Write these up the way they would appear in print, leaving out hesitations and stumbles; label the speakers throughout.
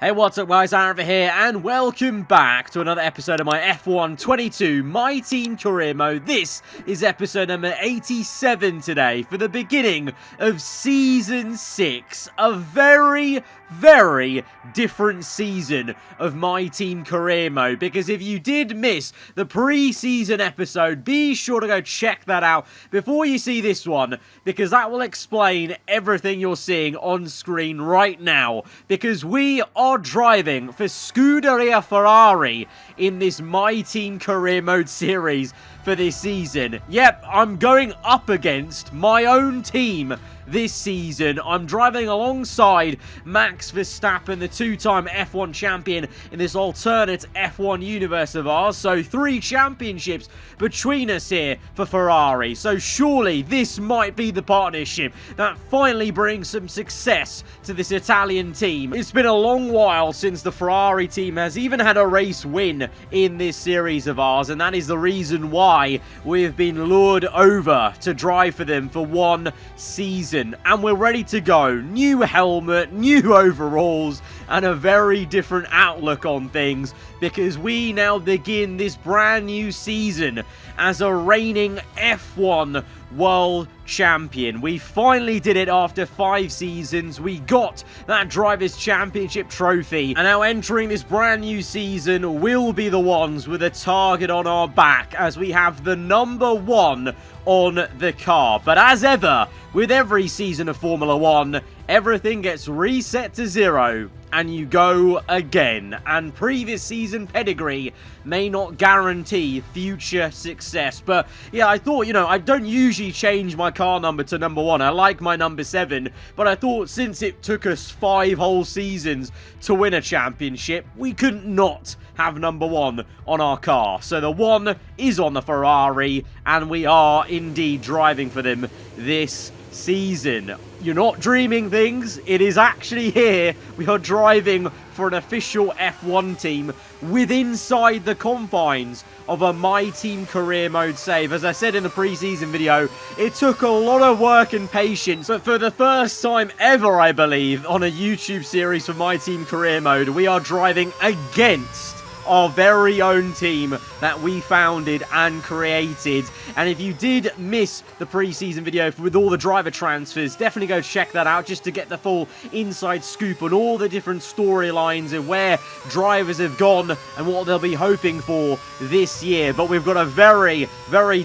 Speaker 1: Hey, what's up guys, aarava here, and welcome back to another episode of my F1 22 My Team Career Mode. This is episode number 87 today, for the beginning of Season 6. A very different season of My Team Career Mode, because if you did miss the pre-season episode, be sure to go check that out before you see this one, because that will explain everything you're seeing on screen right now, because we are driving for Scuderia Ferrari in this My Team Career Mode series for this season. Yep, I'm going up against my own team this season. I'm driving alongside Max Verstappen, the two-time F1 champion in this alternate F1 universe of ours. So 3 championships between us here for Ferrari. So surely this might be the partnership that finally brings some success to this Italian team. It's been a long while since the Ferrari team has even had a race win in this series of ours, and that is the reason why we've been lured over to drive for them for one season. And we're ready to go. New helmet, new overalls, and a very different outlook on things, because we now begin this brand new season as a reigning F1 World Champion. We finally did it after 5 seasons. We got that Drivers' Championship trophy, and now entering this brand new season, we'll be the ones with a target on our back, as we have the number 1 on the car. But as ever, with every season of Formula 1, everything gets reset to 0, and you go again. And previous season pedigree may not guarantee future success. But yeah, I thought, I don't usually change my car number to number 1. I like my number 7. But I thought since it took us 5 whole seasons to win a championship, we couldn't not have number 1 on our car. So the 1 is on the Ferrari, and we are indeed driving for them this season. You're not dreaming things, it is actually here. We are driving for an official F1 team inside the confines of a My Team Career Mode save. As I said in the pre-season video, it took a lot of work and patience, but for the first time ever, I believe, on a YouTube series for My Team Career Mode, we are driving against our very own team that we founded and created. And if you did miss the pre-season video with all the driver transfers, definitely go check that out just to get the full inside scoop on all the different storylines and where drivers have gone and what they'll be hoping for this year. But we've got a very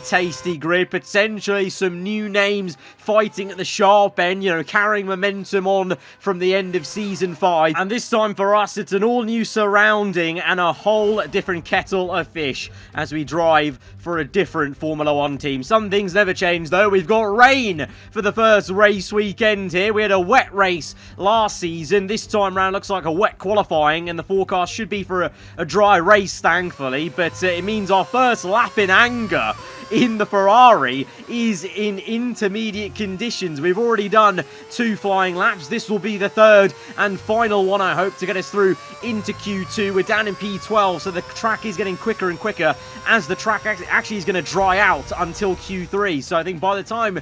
Speaker 1: tasty grid, potentially some new names fighting at the sharp end, carrying momentum on from the end of Season 5. And this time for us, it's an all-new surrounding and a whole different kettle of fish as we drive for a different Formula 1 team. Some things never change though. We've got rain for the first race weekend here. We had a wet race last season. This time round looks like a wet qualifying, and the forecast should be for a dry race, thankfully. But it means our first lap in anger in the Ferrari is in intermediate conditions. We've already done 2 flying laps. This will be the 3rd and final one, I hope, to get us through into Q2. We're down in P12, so the track is getting quicker and quicker as the track actually is going to dry out until Q3. So I think by the time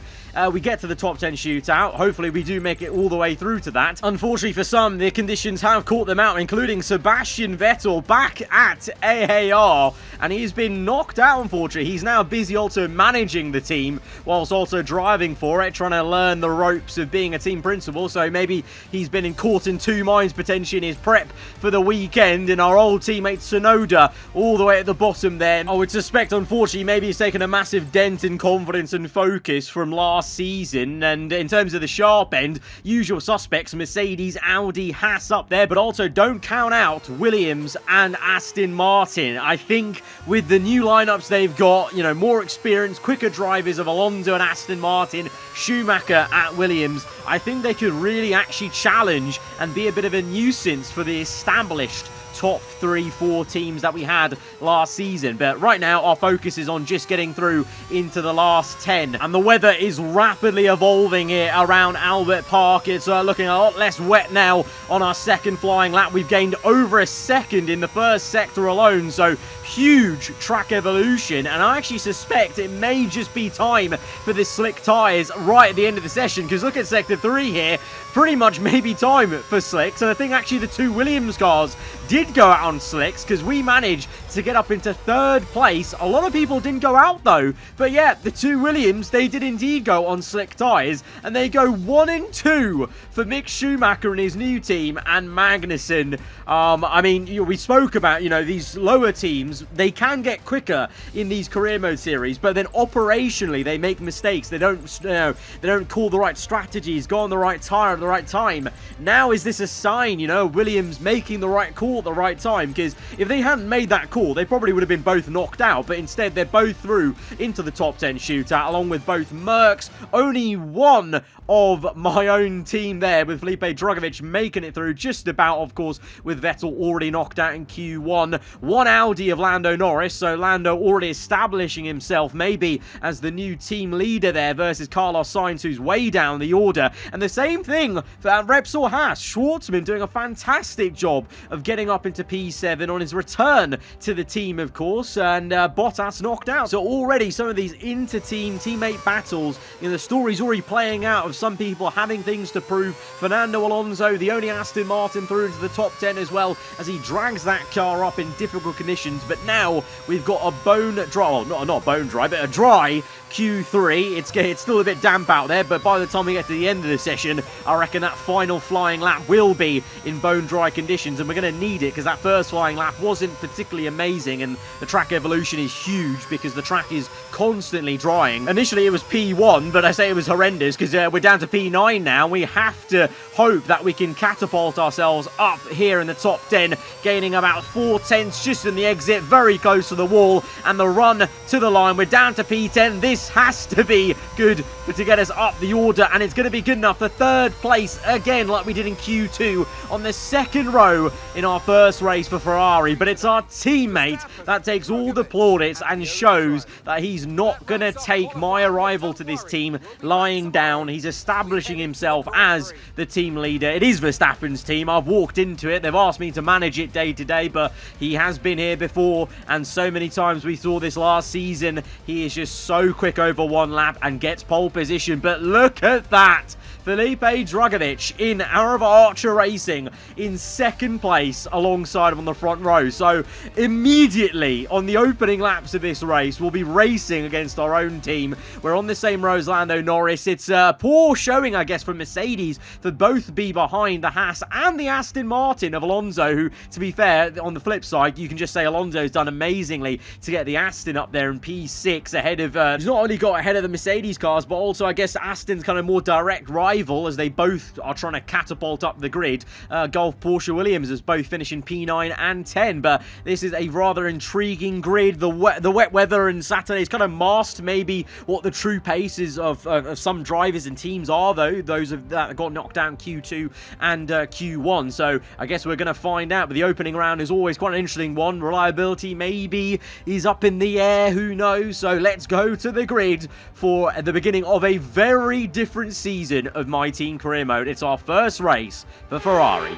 Speaker 1: we get to the top 10 shootout, hopefully we do make it all the way through to that. Unfortunately for some, the conditions have caught them out, including Sebastian Vettel back at AAR, and he's been knocked out, unfortunately. He's now busy also managing the team whilst also driving for it, trying to learn the ropes of being a team principal. So maybe he's been caught in 2 minds potentially in his prep for the weekend. And our old teammate Tsunoda all the way at the bottom there, I would suspect, unfortunately, maybe he's taken a massive dent in confidence and focus from last season. And in terms of the sharp end, usual suspects, Mercedes, Audi, Haas up there, but also don't count out Williams and Aston Martin. I think with the new lineups they've got, more experienced, quicker drivers of Alonso and Aston Martin, Schumacher at Williams, I think they could really actually challenge and be a bit of a nuisance for the established top 3-4 teams that we had last season. But right now, our focus is on just getting through into the last 10. And the weather is rapidly evolving here around Albert Park. It's looking a lot less wet now on our second flying lap. We've gained over a second in the first sector alone, so huge track evolution. And I actually suspect it may just be time for the slick tyres right at the end of the session, because look at sector 3 here. Pretty much maybe time for slicks, and I think actually the two Williams cars did go out on slicks, because we managed to get up into third place. A lot of people didn't go out though, but yeah, the two Williams, they did indeed go on slick tyres, and they go 1 and 2 for Mick Schumacher and his new team and Magnussen. I mean, we spoke about, these lower teams, they can get quicker in these career mode series, but then operationally they make mistakes. They don't call the right strategies, go on the right tyre at the right time. Now is this a sign, Williams making the right call at the right time? Because if they hadn't made that call, they probably would have been both knocked out, but instead they're both through into the top 10 shootout, along with both Mercs. Only one of my own team there, with Felipe Drugovich making it through just about, of course, with Vettel already knocked out in Q1. One Audi of Lando Norris, so Lando already establishing himself maybe as the new team leader there versus Carlos Sainz, who's way down the order. And the same thing for Repsol Haas. Schwartzman doing a fantastic job of getting up into P7 on his return to the team, of course, and Bottas knocked out. So already some of these inter-team teammate battles, the story's already playing out of some people having things to prove. Fernando Alonso, the only Aston Martin, through into the top 10 as well, as he drags that car up in difficult conditions. But now we've got a bone dry, well, not bone dry, but a dry Q3. It's still a bit damp out there, but by the time we get to the end of the session, I reckon that final flying lap will be in bone dry conditions, and we're going to need it, because that first flying lap wasn't particularly amazing, and the track evolution is huge because the track is constantly drying. Initially it was P1, but I say it was horrendous because we're down to P9 now. We have to hope that we can catapult ourselves up here in the top 10, gaining about 4 tenths just in the exit, very close to the wall, and the run to the line. We're down to P10. This has to be good to get us up the order, and it's going to be good enough for third place again, like we did in Q2 on the second row in our first race for Ferrari. But it's our teammate that takes all the plaudits and shows that he's not going to take my arrival to this team lying down. He's establishing himself as the team leader. It is Verstappen's team. I've walked into it. They've asked me to manage it day to day, but he has been here before, and so many times we saw this last season. He is just so quick over one lap and gets pole position. But look at that. Felipe Drugovich in aarava Archer Racing in second place alongside him on the front row. So immediately on the opening laps of this race, we'll be racing against our own team. We're on the same row as Lando Norris. It's poor showing, I guess, from Mercedes for both be behind the Haas and the Aston Martin of Alonso, who, to be fair, on the flip side, you can just say Alonso's done amazingly to get the Aston up there in P6 ahead of, he's not only got ahead of the Mercedes cars, but also, I guess, Aston's kind of more direct rival, as they both are trying to catapult up the grid. Gulf, Porsche, Williams is both finishing P9 and 10, but this is a rather intriguing grid. The wet weather and Saturday's kind of masked maybe what the true paces of some drivers and teams are, though, those that got knocked down Q2 and Q1. So I guess we're going to find out, but the opening round is always quite an interesting one. Reliability maybe is up in the air, who knows? So let's go to the grid for the beginning of a very different season of My Team Career Mode. It's our first race for Ferrari.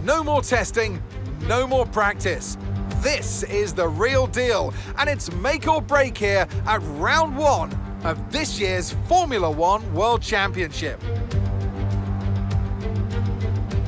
Speaker 2: No more testing, no more practice. This is the real deal, and it's make or break here at round 1 of this year's Formula One World Championship.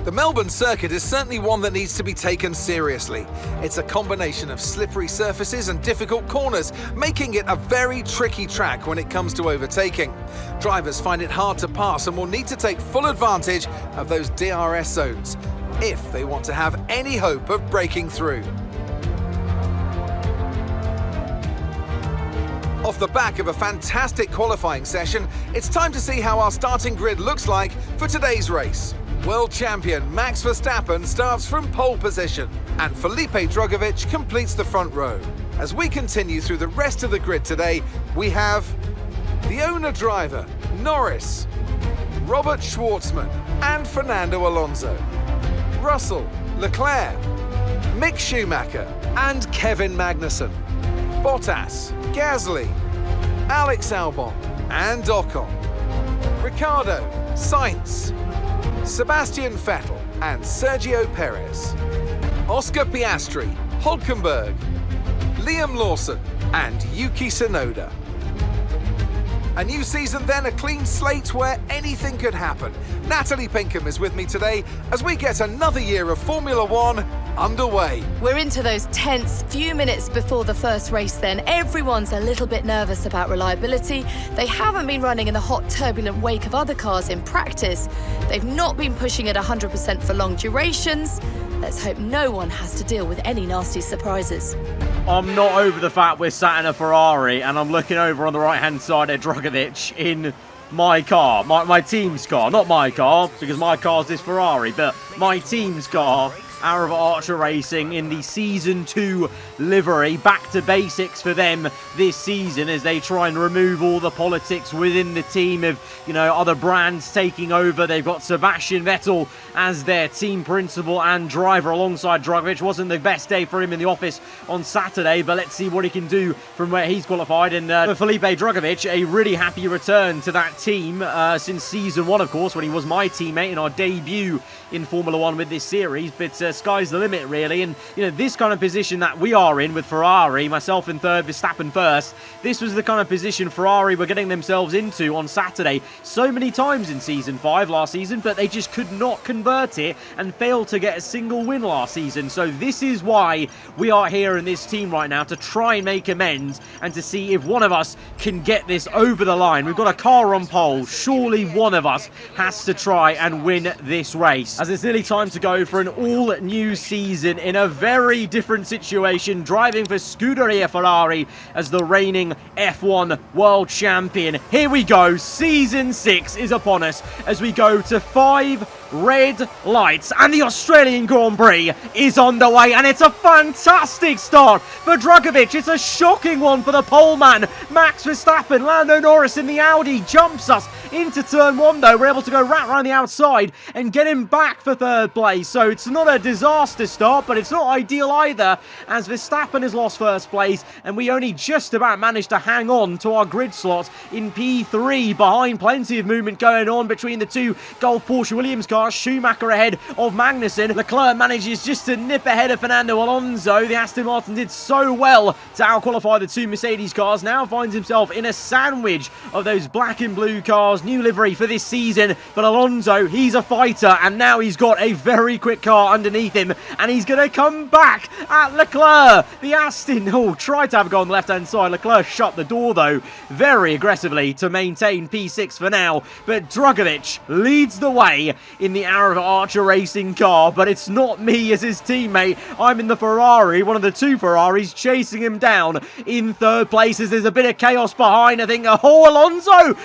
Speaker 2: The Melbourne circuit is certainly one that needs to be taken seriously. It's a combination of slippery surfaces and difficult corners, making it a very tricky track when it comes to overtaking. Drivers find it hard to pass and will need to take full advantage of those DRS zones if they want to have any hope of breaking through. Off the back of a fantastic qualifying session, it's time to see how our starting grid looks like for today's race. World champion Max Verstappen starts from pole position, and Felipe Drugovich completes the front row. As we continue through the rest of the grid today, we have the owner driver, Norris, Robert Schwartzman and Fernando Alonso, Russell, Leclerc, Mick Schumacher and Kevin Magnussen, Bottas, Gasly, Alex Albon and Ocon, Ricciardo, Sainz, Sebastian Vettel and Sergio Perez, Oscar Piastri, Hülkenberg, Liam Lawson and Yuki Tsunoda. A new season then, a clean slate where anything could happen. Natalie Pinkham is with me today as we get another year of Formula One underway.
Speaker 3: We're into those tense few minutes before the first race then. Everyone's a little bit nervous about reliability. They haven't been running in the hot, turbulent wake of other cars in practice. They've not been pushing at 100% for long durations. Let's hope no one has to deal with any nasty surprises.
Speaker 1: I'm not over the fact we're sat in a Ferrari and I'm looking over on the right-hand side at Drugovich in my car, my team's car. Not my car, because my car's this Ferrari, but my team's car, AAR Archer Racing, in the Season 2 livery. Back to basics for them this season as they try and remove all the politics within the team of, you know, other brands taking over. They've got Sebastian Vettel as their team principal and driver alongside Drugovich. Wasn't the best day for him in the office on Saturday, but let's see what he can do from where he's qualified. And for Felipe Drugovich, a really happy return to that team since Season 1, of course, when he was my teammate in our debut in Formula 1 with this series. But sky's the limit, really. And, you know, this kind of position that we are in with Ferrari, myself in third, Verstappen first, this was the kind of position Ferrari were getting themselves into on Saturday so many times in Season 5 last season, but they just could not convert it and failed to get a single win last season. So this is why we are here in this team right now, to try and make amends and to see if one of us can get this over the line. We've got a car on pole. Surely one of us has to try and win this race, as it's nearly time to go for an all-new season in a very different situation, driving for Scuderia Ferrari as the reigning F1 world champion. Here we go. Season 6 is upon us as we go to 5 red lights and the Australian Grand Prix is on the way, and it's a fantastic start for Drugovich. It's a shocking one for the pole man, Max Verstappen. Lando Norris in the Audi jumps us into turn 1 though. We're able to go right around the outside and get him back for third place. So it's not a disaster start, but it's not ideal either, as Verstappen has lost first place and we only just about managed to hang on to our grid slot in P3 behind. Plenty of movement going on between the two Gulf Porsche Williams cars. Schumacher ahead of Magnussen. Leclerc manages just to nip ahead of Fernando Alonso. The Aston Martin did so well to outqualify the two Mercedes cars. Now finds himself in a sandwich of those black and blue cars. New livery for this season, but Alonso, he's a fighter, and now he's got a very quick car underneath him, and he's going to come back at Leclerc. The Aston, tried to have a go on the left-hand side. Leclerc shut the door, though, very aggressively to maintain P6 for now, but Drugovich leads the way in the AAR Archer Racing car, but it's not me as his teammate. I'm in the Ferrari, one of the two Ferraris, chasing him down in third place as there's a bit of chaos behind. I think, Alonso's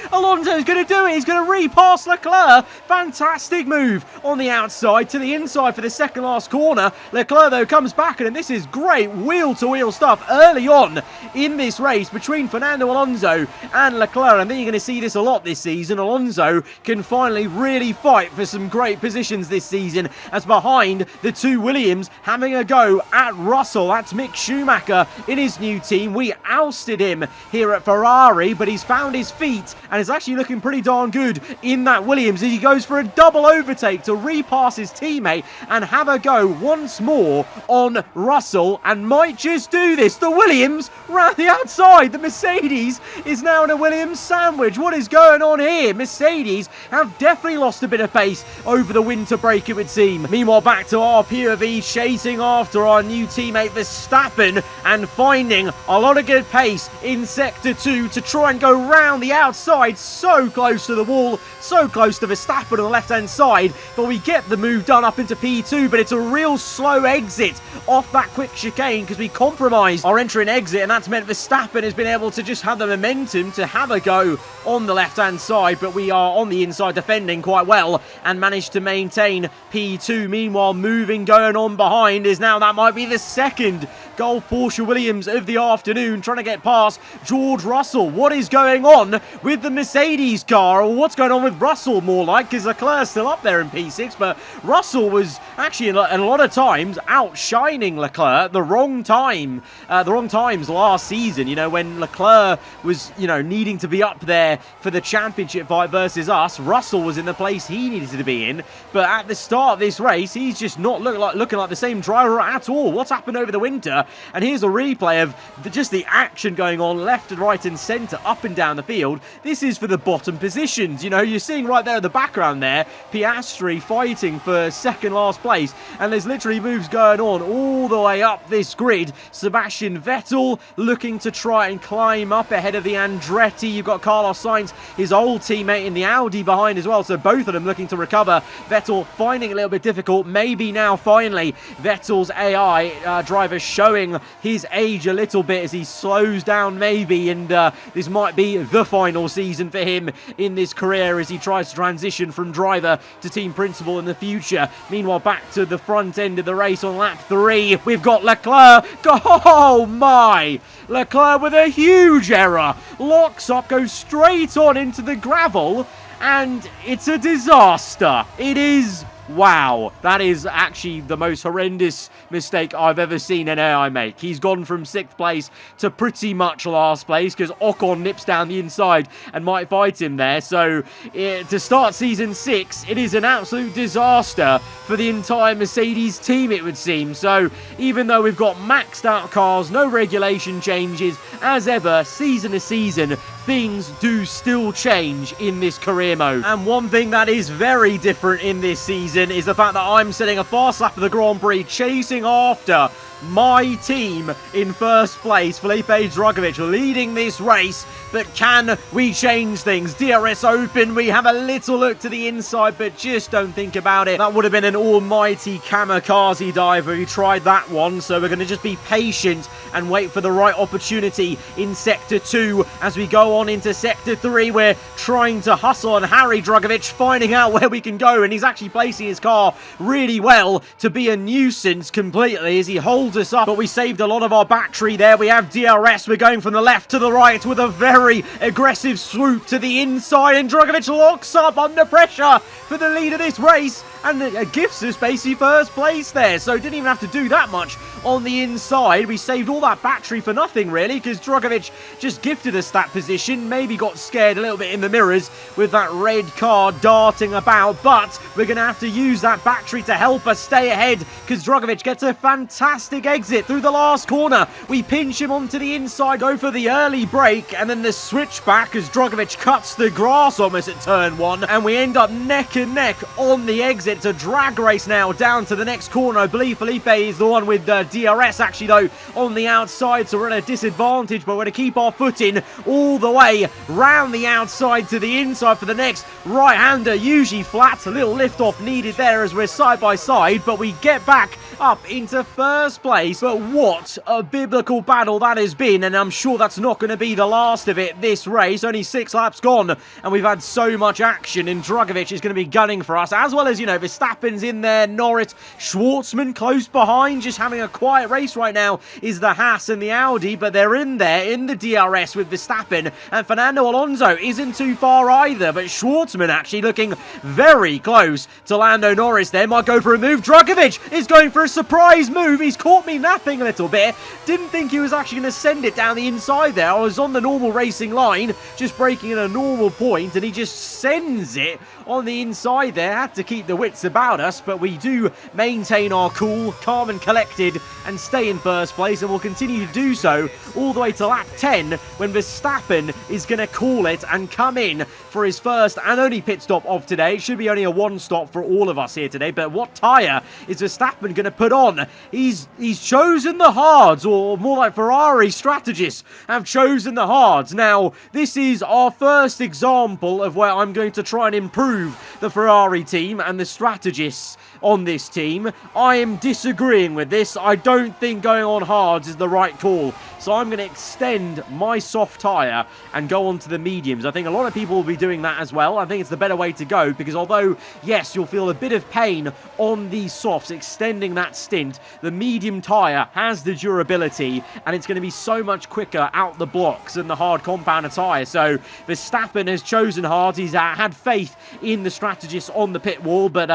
Speaker 1: going to do it. He's going to repass Leclerc. Fantastic move on the outside to the inside for the second last corner. Leclerc, though, comes back, and this is great wheel-to-wheel stuff early on in this race between Fernando Alonso and Leclerc. I think you're going to see this a lot this season. Alonso can finally really fight for some great positions this season, as behind the two Williams having a go at Russell. That's Mick Schumacher in his new team. We ousted him here at Ferrari, but he's found his feet and is actually looking pretty darn good in that Williams as he goes for a double overtake to repass his teammate and have a go once more on Russell, and might just do this. The Williams round the outside. The Mercedes is now in a Williams sandwich. What is going on here? Mercedes have definitely lost a bit of pace over the winter break, it would seem. Meanwhile, back to our POV, chasing after our new teammate Verstappen and finding a lot of good pace in Sector 2 to try and go round the outside. So close to the wall, so close to Verstappen on the left-hand side, but we get the move done up into P2, but it's a real slow exit off that quick chicane because we compromised our entry and exit, and that's meant Verstappen has been able to just have the momentum to have a go on the left-hand side, but we are on the inside defending quite well and managed to maintain P2. Meanwhile, moving going on behind is now, that might be the second Gulf Porsche Williams of the afternoon, trying to get past George Russell. What is going on with the Mercedes car? Or what's going on with Russell, more like, because Leclerc's still up there in P6, but Russell was actually, in a lot of times, outshining Leclerc at the wrong times last season, you know, when Leclerc was, you know, needing to be up there for the championship fight versus us. Russell was in the place he needed to be in, but at the start of this race, he's just not looking like the same driver at all. What's happened over the winter? And here's a replay of just the action going on left and right and centre, up and down the field. This is for the bottom positions. You know, you're seeing right there in the background there, Piastri fighting for second last place, and there's literally moves going on all the way up this grid. Sebastian Vettel looking to try and climb up ahead of the Andretti. You've got Carlos Sainz, his old teammate in the Audi behind as well, so both of them looking to recover. Vettel finding it a little bit difficult. Maybe now finally Vettel's AI driver showing his age a little bit as he slows down maybe, and this might be the final season for him in this career as he tries to transition from driver to team principal in the future. Meanwhile, back to the front end of the race on lap 3, we've got Leclerc. Oh my! Leclerc with a huge error. Locks up, goes straight on into the gravel, and it's a disaster. It is. Wow, that is actually the most horrendous mistake I've ever seen an AI make. He's gone from 6th place to pretty much last place because Ocon nips down the inside and might fight him there. So to start season 6, it is an absolute disaster for the entire Mercedes team, it would seem. So even though we've got maxed out cars, no regulation changes, as ever, season to season, things do still change in this career mode. And one thing that is very different in this season is the fact that I'm setting a fast lap of the Grand Prix, chasing after my team in first place. Felipe Drugovich leading this race, but can we change things? DRS open, we have a little look to the inside, but just don't think about it. That would have been an almighty kamikaze dive if we tried that one, so we're going to just be patient and wait for the right opportunity in Sector 2. As we go on into Sector 3, we're trying to hustle on Harry Drugovich, finding out where we can go, and he's actually placing his car really well to be a nuisance completely as he holds us up, but we saved a lot of our battery there. We have DRS, we're going from the left to the right with a very aggressive swoop to the inside, and Drugovich locks up under pressure for the lead of this race and gifts us basically first place there. So didn't even have to do that much on the inside. We saved all that battery for nothing really, because Drugovich just gifted us that position. Maybe got scared a little bit in the mirrors with that red car darting about, but we're going to have to use that battery to help us stay ahead, because Drugovich gets a fantastic exit through the last corner. We pinch him onto the inside, go for the early break, and then the switch back as Drugovich cuts the grass almost at turn 1, and we end up neck and neck on the exit. It's a drag race now down to the next corner. I believe Felipe is the one with DRS actually though on the outside, so we're at a disadvantage, but we're going to keep our foot in all the way round the outside to the inside for the next right-hander. Usually flat, a little lift off needed there as we're side by side, but we get back up into first place. But what a biblical battle that has been, and I'm sure that's not going to be the last of it this race. Only 6 laps gone, and we've had so much action, and Drugovich is going to be gunning for us, as well as, you know, Verstappen's in there, Norris, Schwartzman close behind, just having a quiet race right now is the Haas and the Audi, but they're in there in the DRS with Verstappen, and Fernando Alonso isn't too far either, but Schwartzman actually looking very close to Lando Norris there. Might go for a move. Drugovich is going for a surprise move. He's caught me napping a little bit. Didn't think he was actually going to send it down the inside there. I was on the normal racing line, just breaking in a normal point, and he just sends it on the inside there. Had to keep the wits about us, but we do maintain our cool, calm and collected, and stay in first place, and we'll continue to do so all the way to lap 10 when Verstappen is going to call it and come in for his first and only pit stop of today. It should be only a 1 stop for all of us here today, but what tyre is Verstappen going to put on? He's chosen the hards, or more like Ferrari strategists have chosen the hards. Now, this is our first example of where I'm going to try and improve the Ferrari team and the strategists on this team. I am disagreeing with this. I don't think going on hards is the right call. So I'm going to extend my soft tyre and go on to the mediums. I think a lot of people will be doing that as well. I think it's the better way to go because although, yes, you'll feel a bit of pain on these softs, extending that stint, the medium tyre has the durability and it's going to be so much quicker out the blocks than the hard compounder tyre. So Verstappen has chosen hard. He's had faith in the strategists on the pit wall, but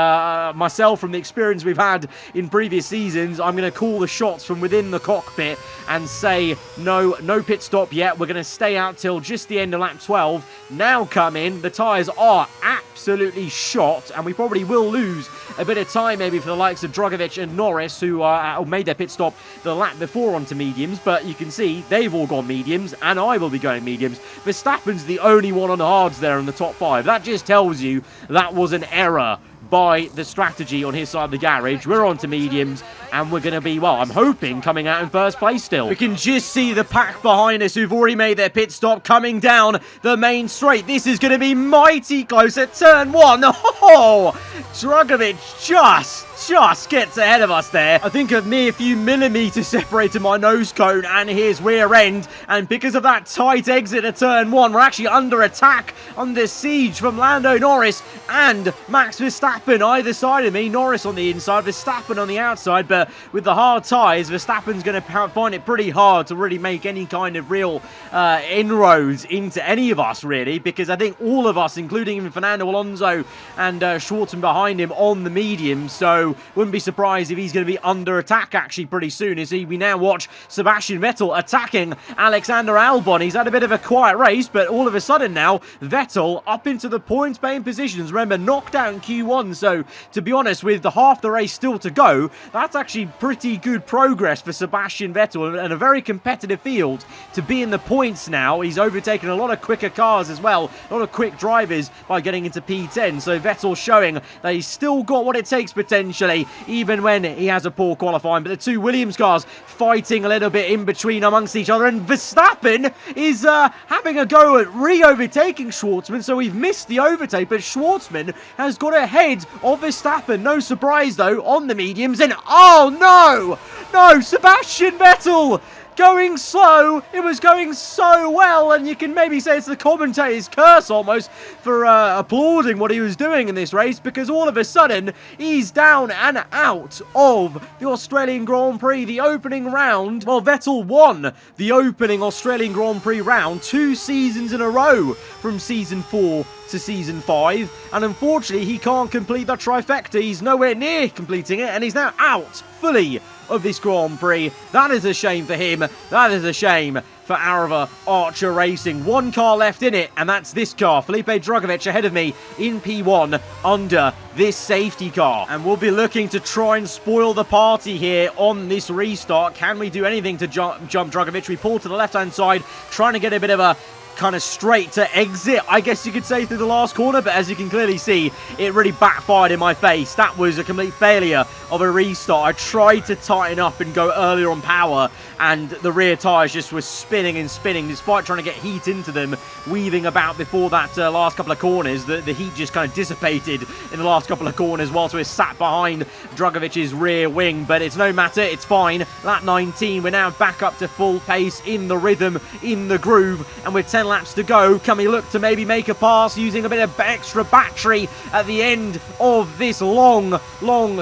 Speaker 1: myself, from the experience we've had in previous seasons, I'm going to call the shots from within the cockpit and say, no pit stop yet. We're going to stay out till just the end of lap 12. Now come in. The tyres are absolutely shot, and we probably will lose a bit of time maybe for the likes of Drugovich and Norris, who made their pit stop the lap before onto mediums, but you can see they've all gone mediums, and I will be going mediums. Verstappen's the only one on the hards there in the top 5. That just tells you that was an error by the strategy on his side of the garage. We're on to mediums, and we're going to be, well, I'm hoping, coming out in first place still. We can just see the pack behind us who've already made their pit stop coming down the main straight. This is going to be mighty close at turn 1. Oh, Drugovich just gets ahead of us there. I think a mere few millimeters separated my nose cone and his rear end, and because of that tight exit at turn 1, we're actually under attack, under siege from Lando Norris and Max Verstappen either side of me. Norris on the inside, Verstappen on the outside, but with the hard tyres, Verstappen's going to find it pretty hard to really make any kind of real inroads into any of us, really, because I think all of us, including even Fernando Alonso and Schwartzman behind him on the medium, so wouldn't be surprised if he's going to be under attack actually pretty soon, as we now watch Sebastian Vettel attacking Alexander Albon. He's had a bit of a quiet race, but all of a sudden now, Vettel up into the points-paying positions. Remember, knocked out in Q1, so to be honest, with the half the race still to go, that's actually pretty good progress for Sebastian Vettel and a very competitive field to be in the points now. He's overtaken a lot of quicker cars as well, a lot of quick drivers by getting into P10, so Vettel showing that he's still got what it takes potentially, even when he has a poor qualifying. But the two Williams cars fighting a little bit in between amongst each other, and Verstappen is having a go at re-overtaking Schwartzman, so we've missed the overtake, but Schwartzman has got ahead of Verstappen. No surprise though on the mediums, and oh no, Sebastian Vettel going slow. It was going so well, and you can maybe say it's the commentator's curse almost for applauding what he was doing in this race, because all of a sudden he's down and out of the Australian Grand Prix, the opening round. Well, Vettel won the opening Australian Grand Prix round 2 seasons in a row from season 4 to season 5, and unfortunately he can't complete the trifecta. He's nowhere near completing it, and he's now out fully of this Grand Prix. That is a shame for him. That is a shame for aarava Archer Racing. One car left in it, and that's this car. Felipe Drugovich ahead of me in P1 under this safety car. And we'll be looking to try and spoil the party here on this restart. Can we do anything to jump Drugovich? We pull to the left-hand side, trying to get a bit of a kind of straight to exit, I guess you could say, through the last corner, but as you can clearly see, it really backfired in my face. That was a complete failure of a restart. I tried to tighten up and go earlier on power, and the rear tyres just were spinning and spinning despite trying to get heat into them, weaving about before that last couple of corners. The heat just kind of dissipated in the last couple of corners whilst we're sat behind Drugovich's rear wing, but it's no matter, it's fine. Lap 19, we're now back up to full pace, in the rhythm, in the groove, and with 10 laps to go, can we look to maybe make a pass using a bit of extra battery at the end of this long,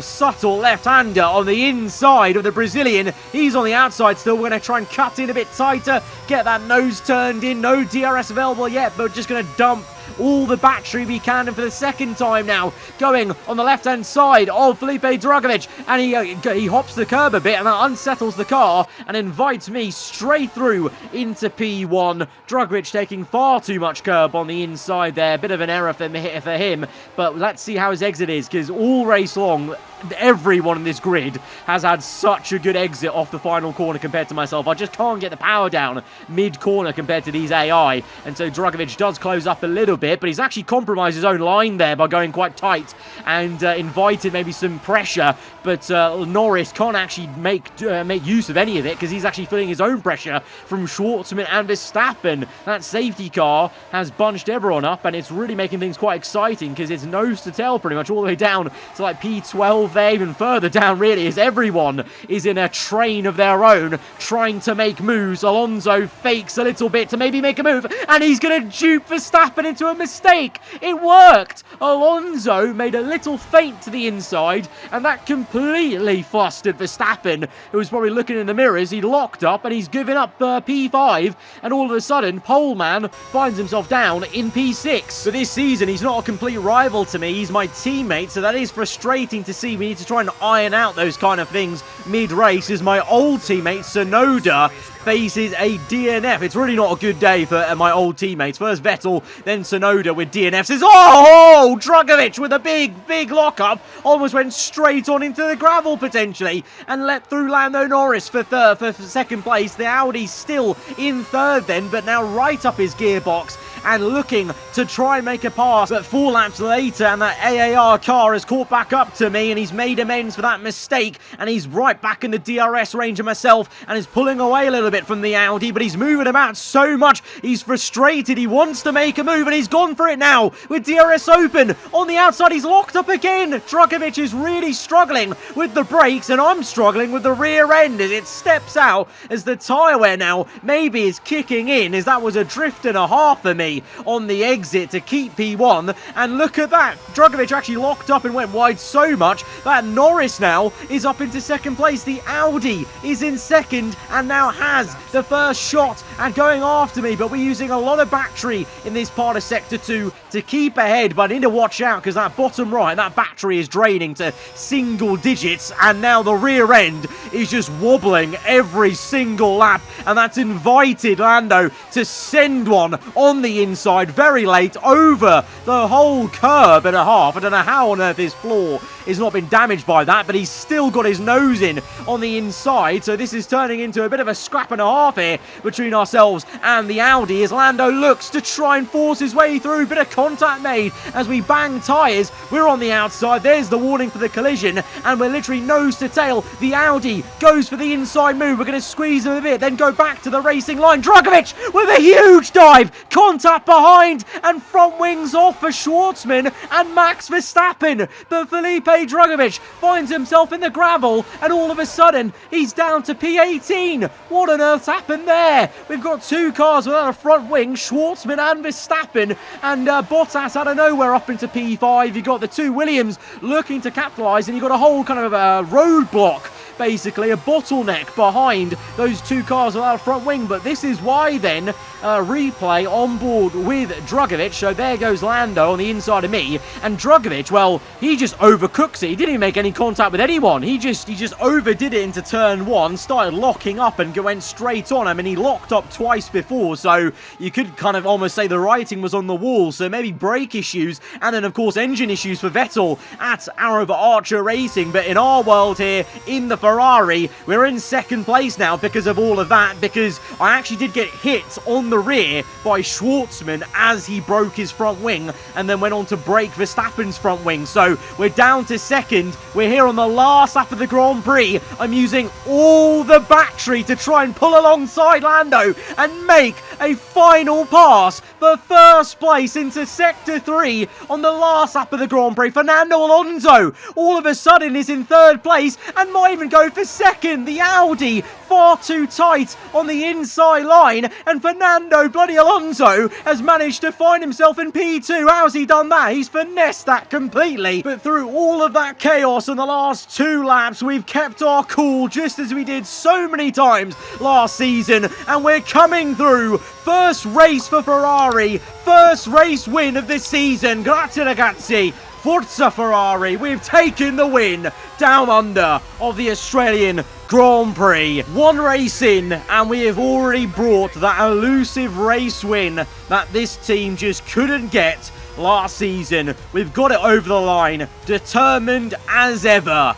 Speaker 1: subtle left-hander on the inside of the Brazilian? He's on the outside still. We're going to try and cut in a bit tighter, get that nose turned in. No DRS available yet, but just going to dump all the battery we can, and for the second time now, going on the left-hand side of Felipe Drugovich, and he hops the curb a bit, and that unsettles the car, and invites me straight through into P1. Drugovich taking far too much curb on the inside there, bit of an error for him, but let's see how his exit is, because all race long, everyone in this grid has had such a good exit off the final corner compared to myself. I just can't get the power down mid-corner compared to these AI. And so Drugovich does close up a little bit, but he's actually compromised his own line there by going quite tight and invited maybe some pressure. But Norris can't actually make use of any of it because he's actually feeling his own pressure from Schwartzman and Verstappen. That safety car has bunched everyone up, and it's really making things quite exciting because it's nose to tail pretty much all the way down to like P12 there, even further down really, as everyone is in a train of their own trying to make moves. Alonso fakes a little bit to maybe make a move, and he's going to dupe Verstappen into a mistake. It worked. Alonso made a little feint to the inside, and that completely flustered Verstappen, who was probably looking in the mirrors. He locked up, and he's given up P5, and all of a sudden, Poleman finds himself down in P6. But this season, he's not a complete rival to me. He's my teammate, so that is frustrating to see. We need to try and iron out those kind of things mid-race, as my old teammate, Tsunoda, faces a DNF. It's really not a good day for my old teammates. First Vettel, then Tsunoda with DNF. Says, oh, Drugovich with a big lockup. Almost went straight on into the gravel potentially and let through Lando Norris for second place. The Audi's still in third then, but now right up his gearbox and looking to try and make a pass. But 4 laps later, and that AAR car has caught back up to me, and he's made amends for that mistake, and he's right back in the DRS range of myself, and is pulling away a little bit from the Audi, but he's moving about so much. He's frustrated. He wants to make a move, and he's gone for it now with DRS open. On the outside, he's locked up again. Drugovich is really struggling with the brakes, and I'm struggling with the rear end as it steps out, as the tyre wear now maybe is kicking in, as that was a drift and a half for me on the exit to keep P1. And look at that, Drugovich actually locked up and went wide so much that Norris now is up into second place. The Audi is in second and now has the first shot and going after me, but we're using a lot of battery in this part of sector 2 to keep ahead. But I need to watch out because that bottom right, that battery is draining to single digits, and now the rear end is just wobbling every single lap, and that's invited Lando to send one on the inside very late over the whole curb and a half. I don't know how on earth his floor is not been damaged by that, but he's still got his nose in on the inside, so this is turning into a bit of a scrap and a half here between ourselves and the Audi as Lando looks to try and force his way through. Bit of contact made as we bang tyres. We're on the outside. There's the warning for the collision, and we're literally nose to tail. The Audi goes for the inside move. We're going to squeeze him a bit, then go back to the racing line. Drugovich with a huge dive. Contact behind, and front wings off for Schwartzman and Max Verstappen. But Felipe Drugovich finds himself in the gravel, and all of a sudden he's down to P18. What on earth's happened there? We've got 2 cars without a front wing, Schwartzman and Verstappen, and Bottas out of nowhere up into P5. You've got the 2 Williams looking to capitalise, and you've got a whole kind of roadblock, basically a bottleneck behind those 2 cars without a front wing. But this is why then replay on board with Drugovich. So there goes Lando on the inside of me, and Drugovich, well, he just overcooks it. He didn't even make any contact with anyone. He just overdid it into turn 1, started locking up and went straight on him, and he locked up twice before, so you could kind of almost say the writing was on the wall. So maybe brake issues, and then of course engine issues for Vettel at aarava Archer Racing. But in our world here in the Ferrari, we're in second place now because of all of that, because I actually did get hit on the rear by Schwartzman as he broke his front wing and then went on to break Verstappen's front wing. So we're down to second. We're here on the last lap of the Grand Prix. I'm using all the battery to try and pull alongside Lando and make a final pass for first place into sector 3 on the last lap of the Grand Prix. Fernando Alonso all of a sudden is in third place and might even go for second. The Audi far too tight on the inside line, and Fernando bloody Alonso has managed to find himself in P2. How's he done that? He's finessed that completely. But through all of that chaos in the last 2 laps, we've kept our cool just as we did so many times last season, and we're coming through. First race for Ferrari, first race win of this season. Grazie ragazzi. Forza Ferrari, we've taken the win down under of the Australian Grand Prix. 1 race in, and we have already brought that elusive race win that this team just couldn't get last season. We've got it over the line, determined as ever.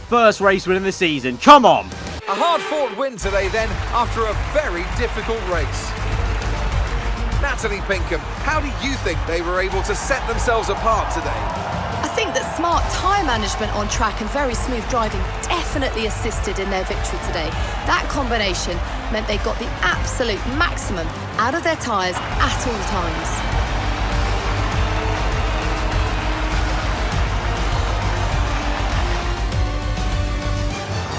Speaker 1: First race win of the season. Come on.
Speaker 2: A hard-fought win today then, after a very difficult race. Natalie Pinkham, how do you think they were able to set themselves apart today?
Speaker 3: I think that smart tyre management on track and very smooth driving definitely assisted in their victory today. That combination meant they got the absolute maximum out of their tyres at all times.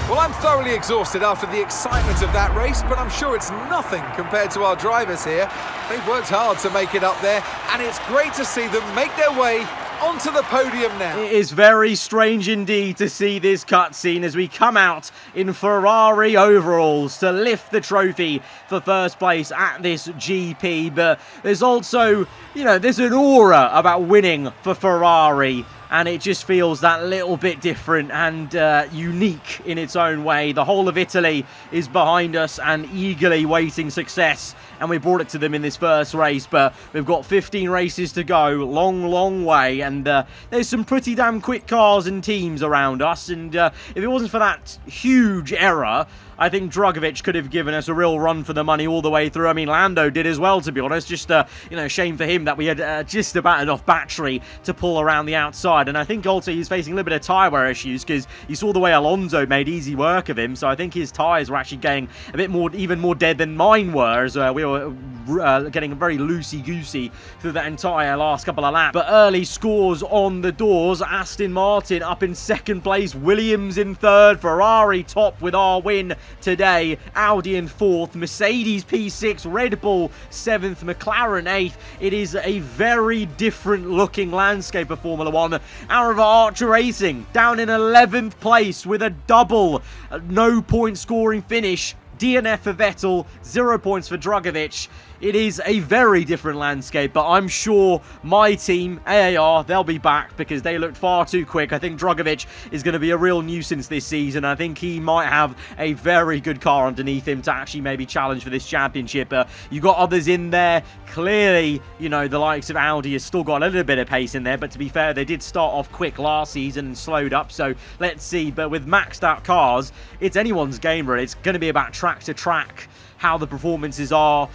Speaker 2: Well, I'm thoroughly exhausted after the excitement of that race, but I'm sure it's nothing compared to our drivers here. They've worked hard to make it up there, and it's great to see them make their way onto the podium now.
Speaker 1: It is very strange indeed to see this cutscene as we come out in Ferrari overalls to lift the trophy for first place at this GP. But there's also, there's an aura about winning for Ferrari. And it just feels that little bit different and unique in its own way. The whole of Italy is behind us and eagerly waiting success. And we brought it to them in this first race. But we've got 15 races to go. Long way. And there's some pretty damn quick cars and teams around us. And if it wasn't for that huge error, I think Drugovich could have given us a real run for the money all the way through. I mean, Lando did as well, to be honest. Just, shame for him that we had just about enough battery to pull around the outside. And I think also he's facing a little bit of tyre wear issues because you saw the way Alonso made easy work of him. So I think his tyres were actually getting a bit more, even more dead than mine were, as we were getting very loosey-goosey through that entire last couple of laps. But early scores on the doors. Aston Martin up in second place. Williams in third. Ferrari top with our win today. Audi in fourth. Mercedes P6. Red Bull 7th. McLaren 8th. It is a very different looking landscape of Formula 1. Aarava Archer Racing down in 11th place with a double no point scoring finish. DNF for Vettel, 0 points for Drugovich. It is a very different landscape, but I'm sure my team, AAR, they'll be back because they looked far too quick. I think Drugovich is going to be a real nuisance this season. I think he might have a very good car underneath him to actually maybe challenge for this championship. You got others in there. Clearly, the likes of Audi has still got a little bit of pace in there, but to be fair, they did start off quick last season and slowed up, so let's see. But with maxed out cars, it's anyone's game, really. It's going to be about track to track, how the performances are,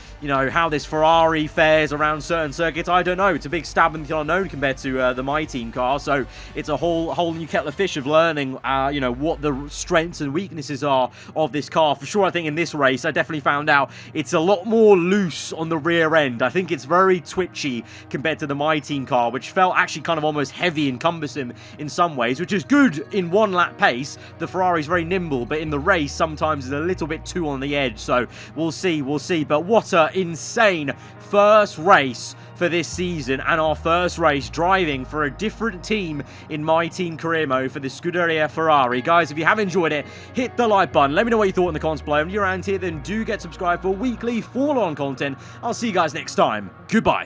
Speaker 1: how this Ferrari fares around certain circuits. I don't know. It's a big stab in the unknown compared to the My Team car. So it's a whole new kettle of fish of learning, what the strengths and weaknesses are of this car. For sure, I think in this race, I definitely found out it's a lot more loose on the rear end. I think it's very twitchy compared to the My Team car, which felt actually kind of almost heavy and cumbersome in some ways, which is good in one lap pace. The Ferrari's very nimble, but in the race, sometimes it's a little bit too on the edge. So we'll see. But what an insane first race for this season, and our first race driving for a different team in My Team career mode for the Scuderia Ferrari. Guys, if you have enjoyed it, hit the like button. Let me know what you thought in the comments below. And if you're around here, then do get subscribed for weekly Formula 1 content. I'll see you guys next time. Goodbye.